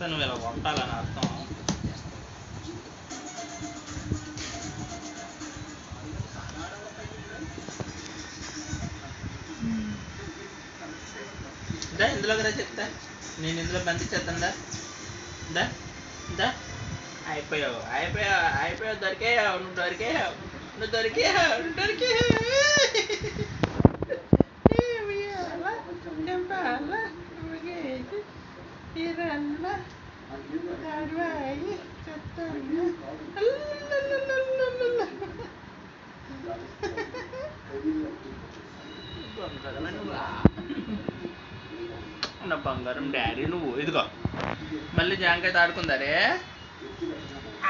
అంటే నువ్వు ఇలా కొట్టాలని అర్థం. దా ఇందులోకి రా చెప్తా, నేను ఇందులో పంపించేద్దా. దా దా అయిపోయావు అయిపోయావు అయిపోయావు, దొరికేయావు నువ్వు, దొరికేయావు నువ్వు, దొరికేయావు నువ్వు, దొరికేయావు. నా బంగారం డాడీ నువ్వు. ఇదిగో మళ్ళీ జాంకాయ ఆడుకుందారే,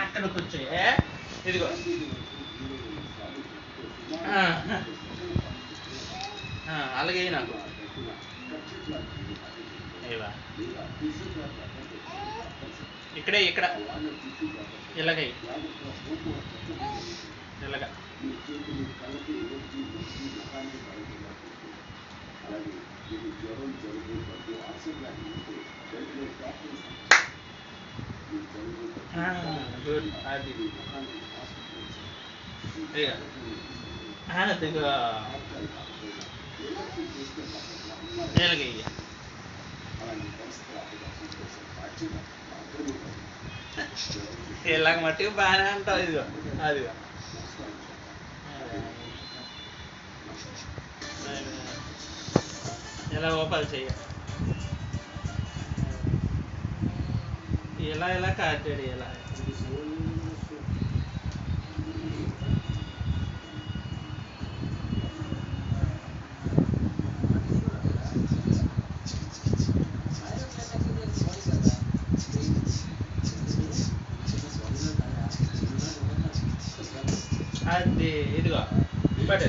అక్కడ కూర్చో. ఇదిగో అలాగే నాకు ఇవా ఇక్కడే ఇక్కడ ఇలాగై ఇలాగా. గుడ్. అది అదిగో ఇలాగే ఇలాగ మట్టుకు బాగానే అంటావు. ఇదిగో అదిగో ఇలా ఓపాలు చెయ్య, ఇలా ఇలా కాటాడు ఇలా. అది ఇదిగో బట్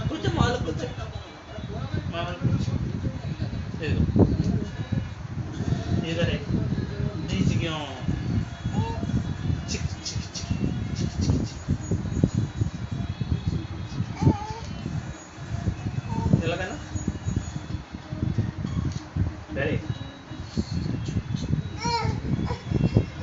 కొంచెం మామూలు కూర్చో, మామూలు కూర్చో. ఇదిగో ఇదరే జీజిగా చిక్ చిక్ చిక్ ఇలాగనా.